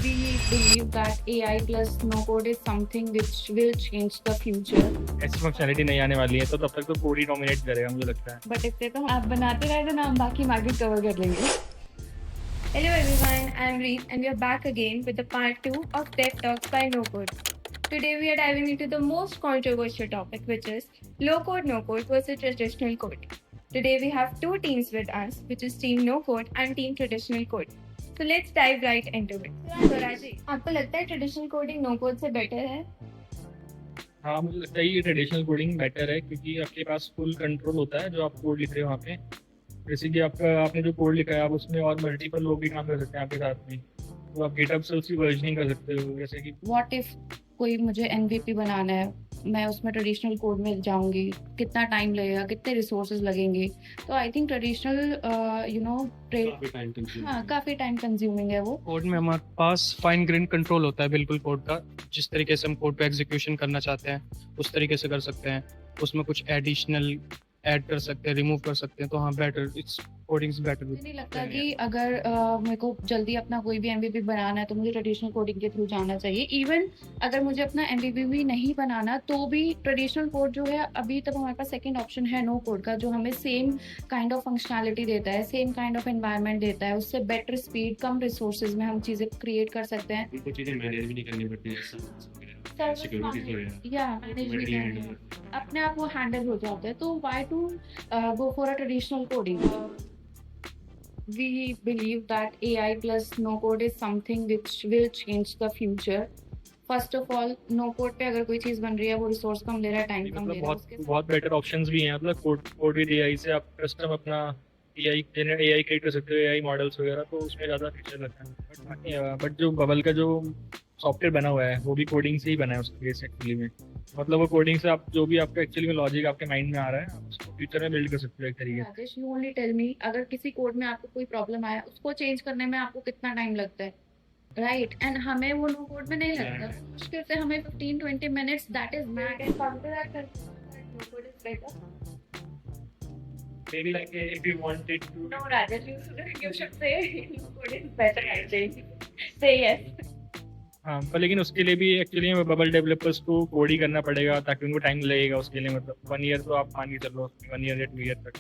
We believe that AI plus no code is something which will change the future. ऐसी functionality नहीं आने वाली है तो तब तक तो कोड ही डोमिनेट करेगा मुझे लगता है। बट इससे तो आप बनाते रहे तो ना हम बाकी मार्केट कवर कर लेंगे। Hello everyone, I'm Reed and we are back again with the part 2 of Tech Talks by No Code. Today we are diving into the most controversial topic, which is low code, no code versus traditional code. Today we have two teams with us, which is Team No Code and Team Traditional Code. So let's dive right into it. So Raji, आपको लगता है traditional coding no code से better है? हाँ, मुझे लगता है ये ट्रेडिशनल कोडिंग बेटर है क्योंकि आपके पास फुल कंट्रोल होता है जो आप कोड लिख रहे हो वहाँ पे। जैसे कि आपने जो कोड लिखा है आप उसमें और मल्टीपल लोग भी काम कर सकते हैं आपके साथ में, तो आप गिटहब से उसकी वर्जनिंग कर सकते हो। जैसे कि व्हाट इफ कोई मुझे एमवीपी बनाना है, मैं उसमें ट्रेडिशनल कोड में जाऊंगी, कितना टाइम लगेगा, कितने रिसोर्सेज लगेंगे? तो आई थिंक ट्रेडिशनल काफी टाइम कंज्यूमिंग है वो। कोड में हमारे पास फाइन ग्रेन कंट्रोल होता है बिल्कुल कोड का। जिस तरीके से हम कोड पे एग्जीक्यूशन करना चाहते हैं उस तरीके से कर सकते हैं। उसमें कुछ एडिशनल ऐड कर सकते हैं, रिमूव कर सकते हैं। तो हाँ, better it's coding is better. मुझे नहीं लगता कि अगर मेरे को जल्दी अपना कोई भी एमवीपी बनाना है तो मुझे ट्रेडिशनल कोडिंग के थ्रू जाना चाहिए। इवन अगर मुझे अपना एमवीपी भी नहीं बनाना तो भी ट्रेडिशनल कोड जो है, अभी तक हमारे पास सेकंड ऑप्शन है नो कोड का, जो हमें सेम काइंड ऑफ फंक्शनैलिटी देता है, सेम काइंड ऑफ एनवायरनमेंट देता है। उससे बेटर स्पीड, कम रिसोर्सेज में हम चीज़ें क्रिएट कर सकते हैं। उनको चीजें मैनेज भी नहीं करनी पड़ती है, सिक्योरिटी या अपने आप वो हैंडल हो जाता है। तो why to go for a traditional coding? We believe that AI plus no code is something which will change the future. First of all, no code पे अगर कोई चीज़ बन रही है, वो रिसोर्स कम ले रहा है, टाइम कम ले मतलब रहा है, बहुत बेटर ऑप्शंस भी हैं। मतलब कोड विद एआई से आप कस्टम अपना एआई क्रिएट कर सकते हो, एआई मॉडल्स वगैरह, तो उसमें ज़्यादा फीचर लगता है। बट जो बबल का जो सॉफ्टवेयर बना हुआ है वो भी कोडिंग से ही बना है उसके बेस एक्चुअली में। मतलब वो कोडिंग से आप जो भी आपका एक्चुअली में लॉजिक आपके माइंड में आ रहा है आप उसको फ्यूचर में बिल्ड कर सकते हो एक तरीके से। Rajesh, you only tell me, अगर किसी कोड में आपको कोई प्रॉब्लम आया, उसको चेंज करने में आपको कितना टाइम लगता है, राइट? एंड हमें वो नो कोड में नहीं लगता, मुश्किल से हमें 15-20 minutes, that is mad. And compare no code is better. Maybe like if you wanted to. No, Rajesh, you should say no code is better, I think. Say yes. हाँ, पर लेकिन उसके लिए भी एक्चुअली में बबल डेवलपर्स को code ही करना पड़ेगा, ताकि उनको टाइम लगेगा उसके लिए। मतलब 1 ईयर तो आप मान के चलो, 1 ईयर या 2 ईयर तक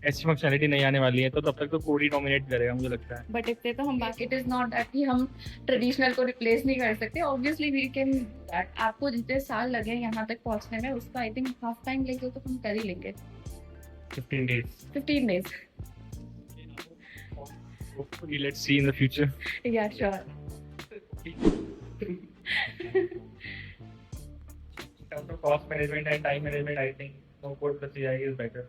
ऐसी फंक्शनलिटी नहीं आने वाली है, तो तब तक तो कोड ही डोमिनेट करेगा मुझे लगता है। बट इससे तो हम बाकी, इट इज नॉट दैट कि हम ट्रेडिशनल को रिप्लेस नहीं कर सकते। Obviously we can that. आपको जितने साल लगे यहाँ तक पहुँचने में, उसका आई थिंक हाफ टाइम लेके तो हम कर ही लेंगे। 15 days. 15 days. Hopefully, let's see in the future. Yeah, sure. In terms of cost management and time management, I think no code plus AI is better.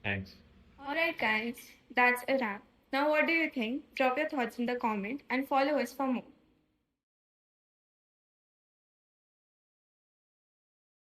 Thanks. Alright guys, that's a wrap. Now what do you think? Drop your thoughts in the comment and follow us for more.